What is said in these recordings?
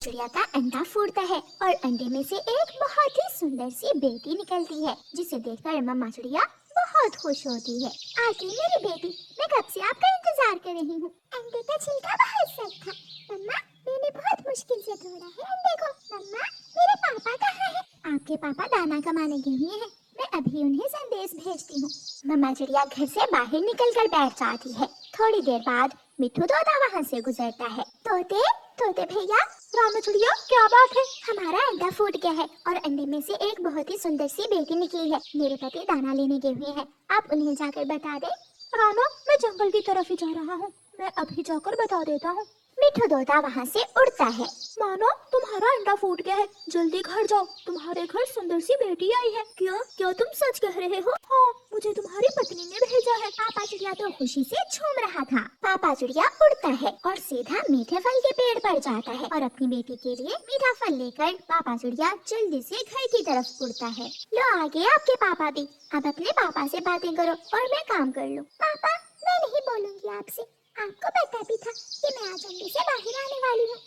चिड़िया का अंडा फूटता है और अंडे में से एक बहुत ही सुंदर सी बेटी निकलती है, जिसे देखकर मम्मा चिड़िया बहुत खुश होती है। आगे मेरी बेटी, मैं कब से आपका इंतजार कर रही हूँ। अंडे का छिलका बहुत सख्त था मम्मा, मैंने बहुत मुश्किल से तोड़ा है अंडे को। मम्मा, मेरे पापा कहाँ हैं? आपके पापा दाना कमाने गए हुए हैं, मैं अभी उन्हें संदेश भेजती हूँ। मम्मा चिड़िया घर से बाहर निकल कर बैठ जाती है। थोड़ी देर बाद मिट्ठू तोता वहाँ से गुजरता है। तोते तोते भैया, रानू चिड़िया, क्या बात है? हमारा अंडा फूट गया है और अंडे में से एक बहुत ही सुंदर सी बेटी निकली है। मेरे पति दाना लेने गए हुए हैं, आप उन्हें जाकर बता दे। रानू, मैं जंगल की तरफ ही जा रहा हूँ, मैं अभी जाकर बता देता हूँ। मिट्ठू तोता वहाँ से उड़ता है। मानो तुम्हारा अंडा फूट गया है, जल्दी घर जाओ, तुम्हारे घर सुंदर सी बेटी आई है। क्या क्या तुम सच कह रहे हो? हाँ, मुझे तुम्हारी पत्नी ने भेजा है। पापा चिड़िया तो खुशी से झूम रहा था। पापा चिड़िया उड़ता है और सीधा मीठे फल के पेड़ पर जाता है और अपनी बेटी के लिए मीठा फल लेकर पापा चिड़िया जल्दी से घर की तरफ उड़ता है। लो आ गए आपके पापा भी, अब अपने पापा से बातें करो और मैं काम कर लूँ। पापा, मैं नहीं बोलूँगी आपसे, आपको पता भी था कि मैं आज अंडे से बाहर आने वाली हूँ,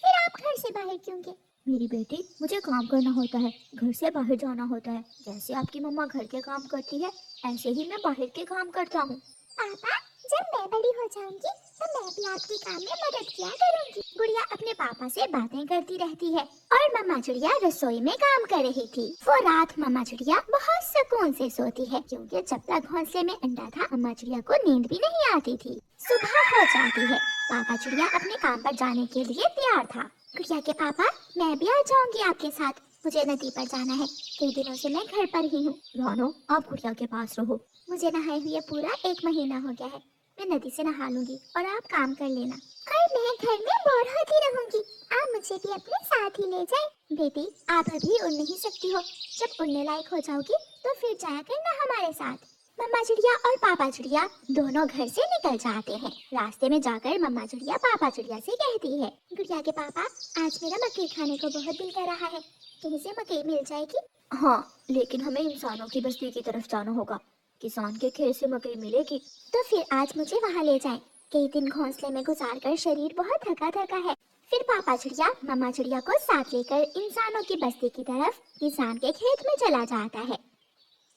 फिर आप घर से बाहर क्यों गए? मेरी बेटी, मुझे काम करना होता है, घर से बाहर जाना होता है। जैसे आपकी मम्मा घर के काम करती है, ऐसे ही मैं बाहर के काम करता हूँ। पापा, जब मैं बड़ी हो जाऊंगी तो मैं भी आपके काम में मदद किया करूंगी। गुड़िया अपने पापा से बातें करती रहती है और मम्मा चिड़िया रसोई में काम कर रही थी। वो रात मम्मा चिड़िया बहुत सुकून से सोती है, क्योंकि जब तक घोंसले में अंडा था मम्मा चिड़िया को नींद भी नहीं आती थी। सुबह हो जाती है, पापा चिड़िया अपने काम पर जाने के लिए तैयार था। गुड़िया के पापा, मैं भी आ जाऊंगी आपके साथ, मुझे नदी पर जाना है, कई दिनों से मैं घर पर ही हूँ। रानू, आप गुड़िया के पास रहो। मुझे नहाए हुए पूरा 1 महीना हो गया है, मैं नदी से नहा लूंगी और आप काम कर लेना। और मैं घर में बोर होती रहूंगी, आप मुझे भी अपने साथ ही ले जाए। बेटी, आप अभी उड़ नहीं सकती हो, जब उड़ने लायक हो जाओगी तो फिर जाया करना हमारे साथ। मम्मा चिड़िया और पापा चिड़िया दोनों घर से निकल जाते हैं। रास्ते में जाकर मम्मा चिड़िया पापा चिड़िया से कहती है, गुड़िया के पापा, आज मेरा मकई खाने को बहुत दिल कर रहा है, कहीं से मकई मिल जाएगी? हाँ, लेकिन हमें इंसानों की बस्ती की तरफ जाना होगा, किसान के खेत से मकई मिलेगी। तो फिर आज मुझे वहाँ ले जाएं। कई दिन घोंसले में गुजारकर शरीर बहुत थका थका है। फिर पापा चिड़िया मम्मा चिड़िया को साथ लेकर इंसानों की बस्ती की तरफ किसान के खेत में चला जाता है।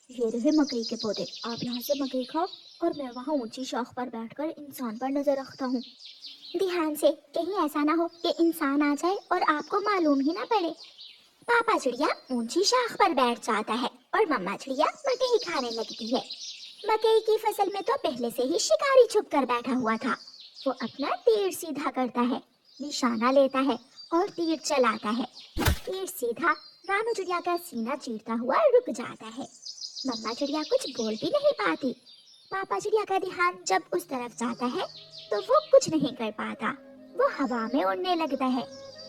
ये रहे मकई के पौधे, आप यहाँ से मकई खाओ और मैं वहाँ ऊंची शाख पर बैठकर इंसान पर नजर रखता हूँ। ध्यान से, कहीं ऐसा ना हो कि इंसान आ जाए और आपको मालूम ही ना पड़े। पापा चिड़िया ऊंची शाख पर बैठ जाता है और मम्मा चिड़िया मकई खाने लगती है। मकई की फसल में तो पहले से ही शिकारी छुप कर बैठा हुआ था। वो अपना तीर सीधा करता है, निशाना लेता है और तीर चलाता है। तीर सीधा रानू चिड़िया का सीना चीरता हुआ रुक जाता है। मम्मा चिड़िया कुछ बोल भी नहीं पाती। पापा चिड़िया का ध्यान जब उस तरफ जाता है तो वो कुछ नहीं कर पाता। वो हवा में उड़ने लगता है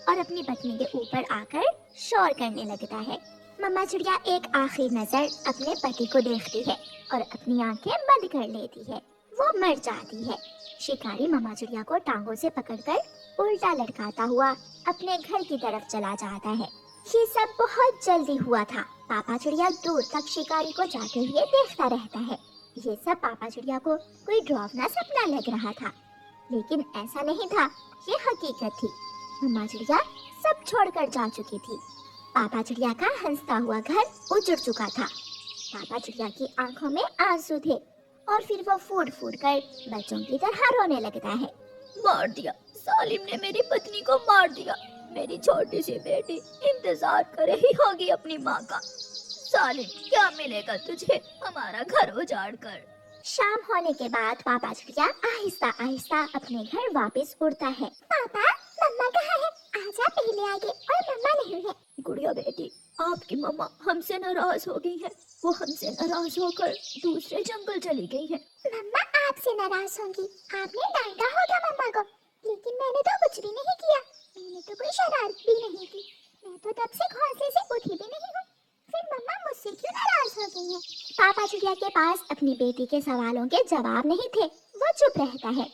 और अपनी पत्नी के ऊपर आकर शोर करने लगता है। मम्मा चिड़िया एक आखिरी नजर अपने पति को देखती है और अपनी आंखें बंद कर लेती है। वो मर जाती है। शिकारी मम्मा चिड़िया को टांगों से पकड़कर उल्टा लटकाता हुआ अपने घर की तरफ चला जाता है। ये सब बहुत जल्दी हुआ था। पापा चिड़िया दूर तक शिकारी को जाते हुए देखता रहता है। ये सब पापा चिड़िया को कोई डरावना सपना लग रहा था, लेकिन ऐसा नहीं था, ये हकीकत थी। मम्मा चिड़िया सब छोड़कर जा चुकी थी। पापा चिड़िया का हंसता हुआ घर उजड़ चुका था। पापा चिड़िया की आंखों में आंसू थे और फिर वो फूट फूट कर बच्चों की तरह रोने लगता है। मार दिया, सालिम ने मेरी पत्नी को मार दिया। मेरी छोटी सी बेटी इंतजार कर रही होगी अपनी माँ का। सालिम, क्या मिलेगा तुझे हमारा घर उजाड़ कर? शाम होने के बाद पापा चिड़िया आहिस्ता आहिस्ता अपने घर वापस उड़ता है। पापा, मम्मा कहाँ है? आजा पहले आगे, और मम्मा नहीं है। गुड़िया बेटी, आपकी मम्मा हमसे नाराज हो गई है, वो हमसे नाराज होकर दूसरे जंगल चली गई है। मम्मा आपसे नाराज होंगी, आपने डांटा होगा मम्मा को, लेकिन मैंने तो कुछ भी नहीं किया, मैंने तो कोई शरारत भी नहीं की, मैं तो तब से घोंसले से उठी भी नहीं हूँ, फिर मम्मा मुझसे क्यों नाराज हो गई है? पापा चिड़िया के पास अपनी बेटी के सवालों के जवाब नहीं थे। वो चुप रहता है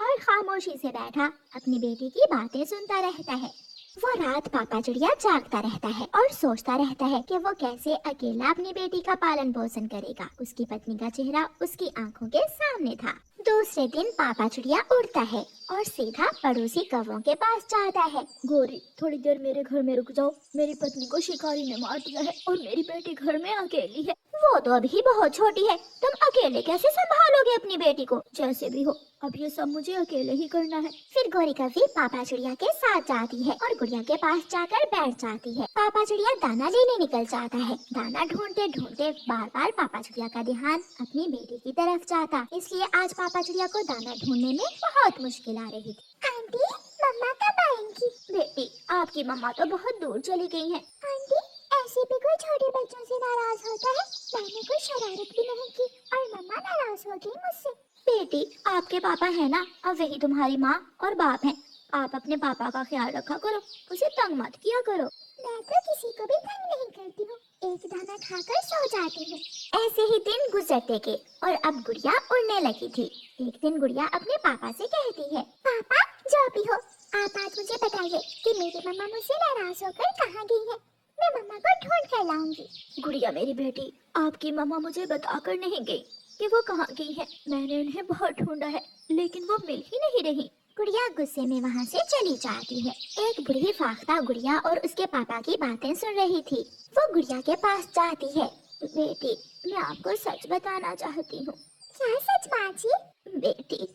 और खामोशी से बैठा अपनी बेटी की बातें सुनता रहता है। वो रात पापा चिड़िया जागता रहता है और सोचता रहता है कि वो कैसे अकेला अपनी बेटी का पालन पोषण करेगा। उसकी पत्नी का चेहरा उसकी आंखों के सामने था। दूसरे दिन पापा चिड़िया उड़ता है और सीधा पड़ोसी कौवों के पास जाता है। गोरी, थोड़ी देर मेरे घर में रुक जाओ। मेरी पत्नी को शिकारी ने मार दिया है और मेरी बेटी घर में अकेली है। वो तो अभी बहुत छोटी है, तुम अकेले कैसे संभालोगे अपनी बेटी को? जैसे भी हो, अब ये सब मुझे अकेले ही करना है। फिर गोरी कौवी पापा चिड़िया के साथ जाती है और गुड़िया के पास जाकर बैठ जाती है। पापा चिड़िया दाना लेने निकल जाता है। दाना ढूंढते ढूंढते बार बार पापा चिड़िया का ध्यान अपनी बेटी की तरफ जाता, इसलिए आज पापा चिड़िया को दाना ढूंढने में बहुत मुश्किल आ रही थी। आंटी, मम्मा कब आएंगी? बेटी, आपकी मम्मा तो बहुत दूर चली गई हैं। आंटी, ऐसे भी कोई छोटे बच्चों से नाराज होता है? मैंने कोई शरारत भी नहीं की और मम्मा नाराज हो गई मुझसे। बेटी, आपके पापा है ना, अब वही तुम्हारी माँ और बाप हैं। आप अपने पापा का ख्याल रखा करो, उसे तंग मत किया करो। मैं तो किसी को भी तंग नहीं करती हूँ, एक दाना खाकर सो जाती हूँ। ऐसे ही दिन गुजरते गए और अब गुड़िया उड़ने लगी थी। एक दिन गुड़िया अपने पापा से कहती है, पापा जो भी हो, आप आज मुझे बताइए कि मेरी मम्मा मुझसे नाराज होकर कहाँ गई है। मैं मम्मा को ढूंढ कर लाऊंगी। गुड़िया मेरी बेटी, आपकी मम्मा मुझे बताकर नहीं गई कि वो कहाँ गई है। मैंने उन्हें बहुत ढूंढा है, लेकिन वो मिल ही नहीं रही। गुड़िया गुस्से में वहाँ से चली जाती है। एक बूढ़ी फाख्ता गुड़िया और उसके पापा की बातें सुन रही थी। वो गुड़िया के पास जाती है। बेटी, मैं आपको सच बताना चाहती हूँ। क्या सच माँ जी? बेटी,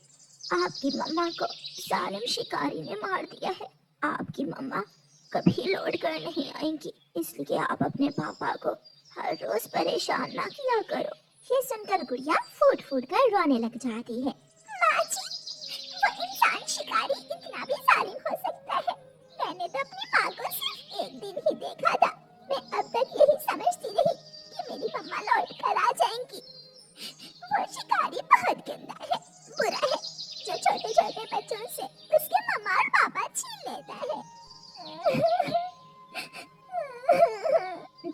आपकी मम्मा को जालिम शिकारी ने मार दिया है। आपकी मम्मा कभी लौट कर नहीं आएंगी, इसलिए आप अपने पापा को हर रोज परेशान ना किया करो। ये सुनकर गुड़िया फूट फूट कर रोने लग जाती है। माँ जी, वो इंसान शिकारी इतना भी जालिम हो सकता है? मैंने तो अपनी माँ को सिर्फ एक दिन ही देखा था। मैं अब तक यही समझती रही कि मेरी मम्मा लौट कर आ जाएंगी। वो शिकारी बहुत गंदा है, बुरा है, जो छोटे छोटे बच्चों से उसके मम्मा और पापा छीन लेता है।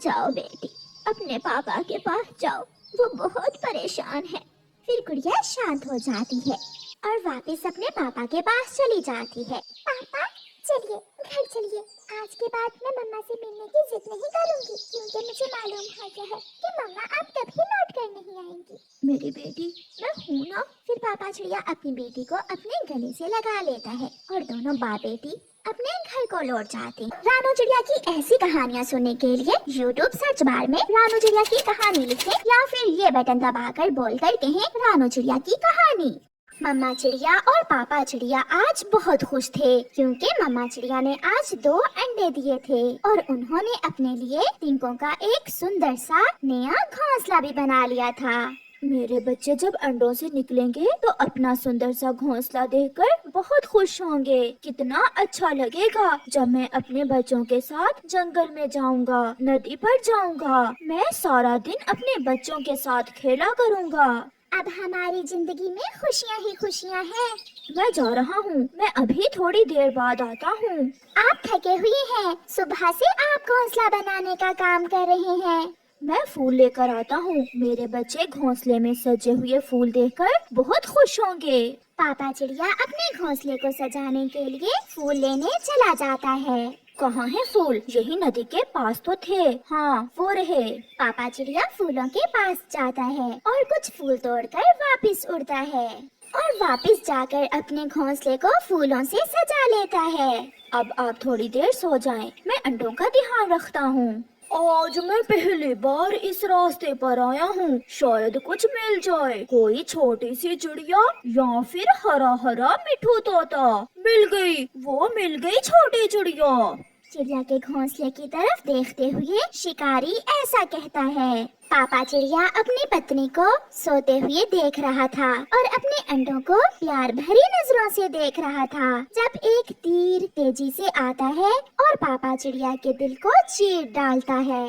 जाओ बेटी, अपने पापा के पास जाओ, वो बहुत परेशान है। फिर गुड़िया शांत हो जाती है और वापस अपने पापा के पास चली जाती है। पापा चलिए, घर चलिए। आज के बाद मैं मम्मा से मिलने की जिद नहीं करूंगी, क्योंकि मुझे मालूम हो गया है कि मम्मा अब कभी लौट कर नहीं आएंगी। मेरी बेटी, मैं हूँ ना। फिर पापा चिड़िया अपनी बेटी को अपने गले से लगा लेता है और दोनों बाप बेटी अपने घर को लौट जाते हैं। रानू चिड़िया की ऐसी कहानियाँ सुनने के लिए YouTube सर्च बार में रानू चिड़िया की कहानी लिखें या फिर ये बटन दबाकर बोलकर कहें रानू चिड़िया की कहानी। मम्मा चिड़िया और पापा चिड़िया आज बहुत खुश थे, क्योंकि मम्मा चिड़िया ने आज 2 अंडे दिए थे और उन्होंने अपने लिए तिनकों का एक सुंदर सा नया घोंसला भी बना लिया था। मेरे बच्चे जब अंडों से निकलेंगे तो अपना सुंदर सा घोंसला देखकर बहुत खुश होंगे। कितना अच्छा लगेगा जब मैं अपने बच्चों के साथ जंगल में जाऊंगा, नदी पर जाऊंगा। मैं सारा दिन अपने बच्चों के साथ खेला करूंगा। अब हमारी जिंदगी में खुशियाँ ही खुशियाँ हैं। मैं जा रहा हूँ, मैं अभी थोड़ी देर बाद आता हूँ। आप थके हुए हैं, सुबह से आप घोंसला बनाने का काम कर रहे हैं। मैं फूल लेकर आता हूँ। मेरे बच्चे घोंसले में सजे हुए फूल देखकर बहुत खुश होंगे। पापा चिड़िया अपने घोंसले को सजाने के लिए फूल लेने चला जाता है। कहाँ है फूल? यही नदी के पास तो थे। हाँ, वो रहे। पापा चिड़िया फूलों के पास जाता है और कुछ फूल तोड़कर वापस उड़ता है और वापस जाकर अपने घोंसले को फूलों से सजा लेता है। अब आप थोड़ी देर सो जाएं, मैं अंडों का ध्यान रखता हूँ। आज मैं पहली बार इस रास्ते पर आया हूँ, शायद कुछ मिल जाए। कोई छोटी सी चिड़िया या फिर हरा हरा मिठू तोता। मिल गई, वो मिल गई छोटी चिड़िया। चिड़िया के घोंसले की तरफ देखते हुए शिकारी ऐसा कहता है। पापा चिड़िया अपनी पत्नी को सोते हुए देख रहा था और अपने अंडों को प्यार भरी नजरों से देख रहा था, जब एक तीर तेजी से आता है और पापा चिड़िया के दिल को चीर डालता है।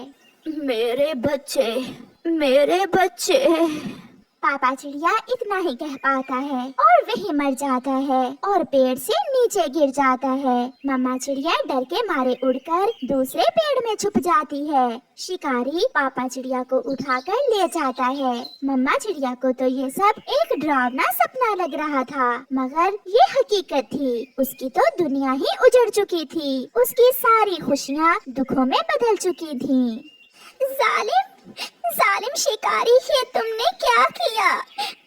मेरे बच्चे, मेरे बच्चे। पापा चिड़िया इतना ही कह पाता है और वही मर जाता है और पेड़ से नीचे गिर जाता है। मम्मा चिड़िया डर के मारे उड़कर दूसरे पेड़ में छुप जाती है। शिकारी पापा चिड़िया को उठाकर ले जाता है। मम्मा चिड़िया को तो ये सब एक डरावना सपना लग रहा था, मगर ये हकीकत थी। उसकी तो दुनिया ही उजड़ चुकी थी। उसकी सारी खुशियाँ दुखों में बदल चुकी थीं। जालिम शिकारी, ये तुमने क्या किया?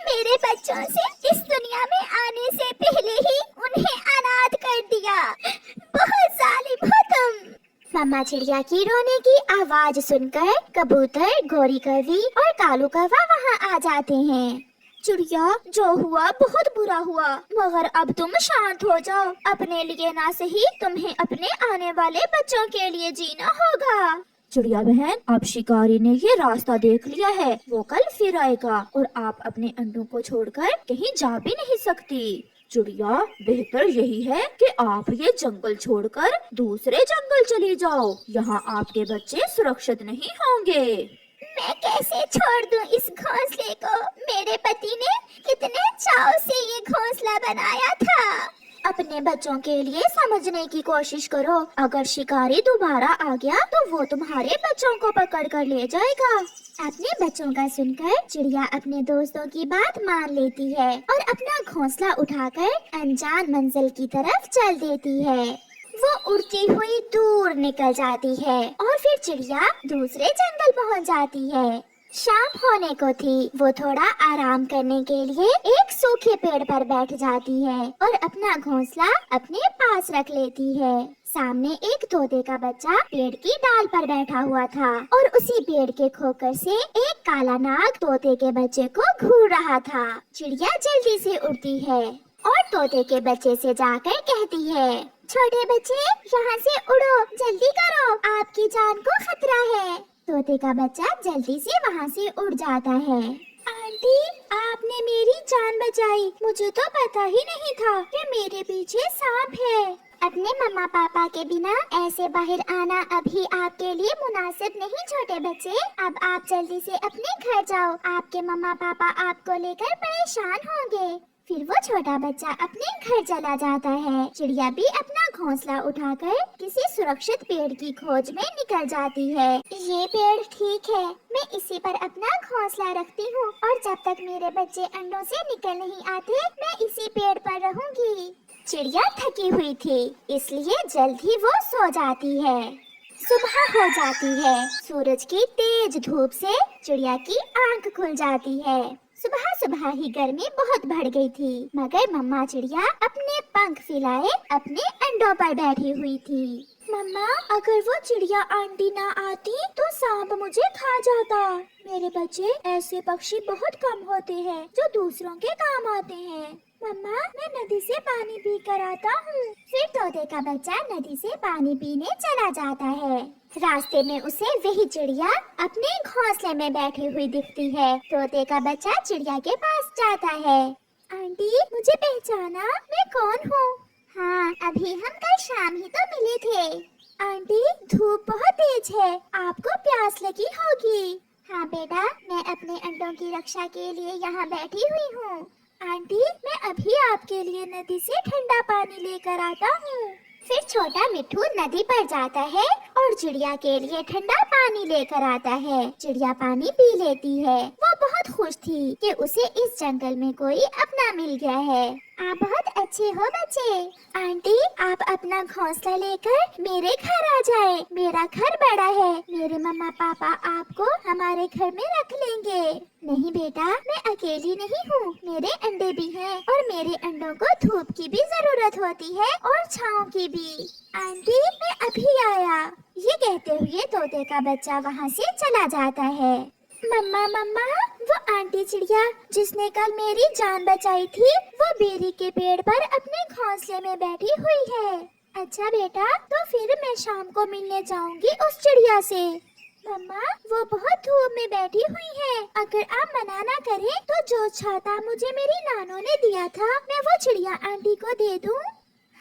मेरे बच्चों से इस दुनिया में आने से पहले ही उन्हें अनाथ कर दिया। बहुत जालिम हो तुम। मम्मा चिड़िया की रोने की आवाज सुनकर कबूतर, गोरी कौवी और कालू कौवा वहाँ आ जाते हैं। चिड़िया, जो हुआ बहुत बुरा हुआ, मगर अब तुम शांत हो जाओ। अपने लिए ना सही, तुम्हें अपने आने वाले बच्चों के लिए जीना होगा। चिड़िया बहन, अब शिकारी ने ये रास्ता देख लिया है, वो कल फिर आएगा और आप अपने अंडों को छोड़कर कहीं जा भी नहीं सकती। चिड़िया, बेहतर यही है कि आप ये जंगल छोड़कर दूसरे जंगल चली जाओ। यहाँ आपके बच्चे सुरक्षित नहीं होंगे। मैं कैसे छोड़ दूं इस घोंसले को? मेरे पति ने कितने चाव से ये घोंसला बनाया था। अपने बच्चों के लिए समझने की कोशिश करो। अगर शिकारी दोबारा आ गया तो वो तुम्हारे बच्चों को पकड़ कर ले जाएगा। अपने बच्चों का सुनकर चिड़िया अपने दोस्तों की बात मान लेती है और अपना घोंसला उठाकर अनजान मंजिल की तरफ चल देती है। वो उड़ती हुई दूर निकल जाती है और फिर चिड़िया दूसरे जंगल पहुंच जाती है। शाम होने को थी। वो थोड़ा आराम करने के लिए एक सूखे पेड़ पर बैठ जाती है और अपना घोंसला अपने पास रख लेती है। सामने एक तोते का बच्चा पेड़ की डाल पर बैठा हुआ था और उसी पेड़ के खोकर से एक काला नाग तोते के बच्चे को घूर रहा था। चिड़िया जल्दी से उड़ती है और तोते के बच्चे से जाकर कहती है, छोटे बच्चे, यहाँ से उड़ो, जल्दी करो, आपकी जान को खतरा है। तोते का बच्चा जल्दी से वहाँ से उड़ जाता है। आंटी, आपने मेरी जान बचाई। मुझे तो पता ही नहीं था कि मेरे पीछे सांप है। अपने मम्मा पापा के बिना ऐसे बाहर आना अभी आपके लिए मुनासिब नहीं छोटे बच्चे। अब आप जल्दी से अपने घर जाओ। आपके मम्मा पापा आपको लेकर परेशान होंगे। फिर वो छोटा बच्चा अपने घर चला जाता है। चिड़िया भी अपना घोंसला उठाकर किसी सुरक्षित पेड़ की खोज में निकल जाती है। ये पेड़ ठीक है, मैं इसी पर अपना घोंसला रखती हूँ और जब तक मेरे बच्चे अंडों से निकल नहीं आते, मैं इसी पेड़ पर रहूंगी। चिड़िया थकी हुई थी, इसलिए जल्द ही वो सो जाती है। सुबह हो जाती है। सूरज की तेज धूप से चिड़िया की आंख खुल जाती है। सुबह सुबह ही गर्मी बहुत बढ़ गई थी, मगर मम्मा चिड़िया अपने पंख फैलाए अपने अंडों पर बैठी हुई थी। मम्मा, अगर वो चिड़िया आंटी ना आती तो सांप मुझे खा जाता। मेरे बच्चे, ऐसे पक्षी बहुत कम होते हैं जो दूसरों के काम आते हैं। मम्मा, मैं नदी से पानी पी कर आता हूँ। फिर तोते का बच्चा नदी से पानी पीने चला जाता है। रास्ते में उसे वही चिड़िया अपने घोंसले में बैठी हुई दिखती है। तोते का बच्चा चिड़िया के पास जाता है। आंटी, मुझे पहचाना? मैं कौन हूँ? हाँ, अभी हम कल शाम ही तो मिले थे। आंटी, धूप बहुत तेज है, आपको प्यास लगी होगी। हाँ बेटा, मैं अपने अंडों की रक्षा के लिए यहाँ बैठी हुई हूँ। आंटी, मैं अभी आपके लिए नदी से ठंडा पानी लेकर आता हूँ। फिर छोटा मिट्ठू नदी पर जाता है और चिड़िया के लिए ठंडा पानी लेकर आता है। चिड़िया पानी पी लेती है। वो बहुत खुश थी कि उसे इस जंगल में कोई अपना मिल गया है। आप बहुत अच्छे हो बच्चे। आंटी, आप अपना घोंसला लेकर मेरे घर आ जाए। मेरा घर बड़ा है, मेरे मम्मा पापा आपको हमारे घर में रख लेंगे। नहीं बेटा, मैं अकेली नहीं हूँ, मेरे अंडे भी हैं और मेरे अंडों को धूप की भी जरूरत होती है और छांव की भी। आंटी, मैं अभी आया। ये कहते हुए तोते का बच्चा वहाँ से चला जाता है। मम्मा मम्मा, वो आंटी चिड़िया जिसने कल मेरी जान बचाई थी, वो बेरी के पेड़ पर अपने घोंसले में बैठी हुई है। अच्छा बेटा, तो फिर मैं शाम को मिलने जाऊंगी उस चिड़िया से। मम्मा, वो बहुत धूप में बैठी हुई है। अगर आप मना ना करें तो जो छाता मुझे मेरी नानों ने दिया था, मैं वो चिड़िया आंटी को दे दूं?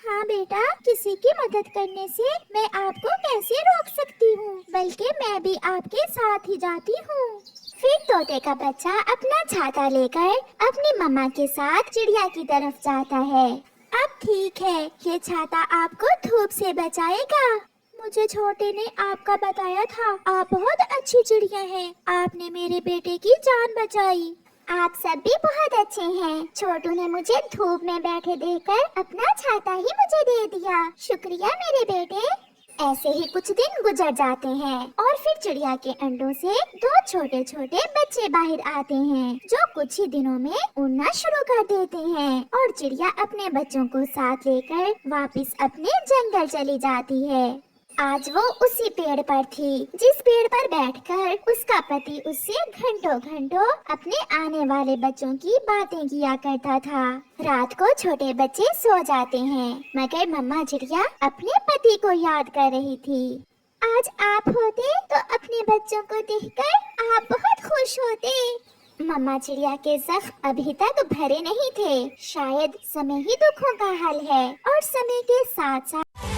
हाँ बेटा, किसी की मदद करने से मैं आपको कैसे रोक सकती हूँ, बल्कि मैं भी आपके साथ ही जाती हूँ। फिर तोते का बच्चा अपना छाता लेकर अपनी मम्मा के साथ चिड़िया की तरफ जाता है। अब ठीक है, ये छाता आपको धूप से बचाएगा। मुझे छोटे ने आपका बताया था, आप बहुत अच्छी चिड़िया हैं। आपने मेरे बेटे की जान बचाई। आप सब भी बहुत अच्छे हैं। छोटू ने मुझे धूप में बैठे देखकर अपना छाता ही मुझे दे दिया। शुक्रिया मेरे बेटे। ऐसे ही कुछ दिन गुजर जाते हैं और फिर चिड़िया के अंडों से 2 छोटे छोटे बच्चे बाहर आते हैं, जो कुछ ही दिनों में उड़ना शुरू कर देते हैं और चिड़िया अपने बच्चों को साथ लेकर वापस अपने जंगल चली जाती है। आज वो उसी पेड़ पर थी जिस पेड़ पर बैठकर उसका पति उससे घंटों घंटों अपने आने वाले बच्चों की बातें किया करता था। रात को छोटे बच्चे सो जाते हैं, मगर मम्मा चिड़िया अपने पति को याद कर रही थी। आज आप होते तो अपने बच्चों को देखकर आप बहुत खुश होते। मम्मा चिड़िया के जख्म अभी तक भरे नहीं थे। शायद समय ही दुखों का हल है और समय के साथ साथ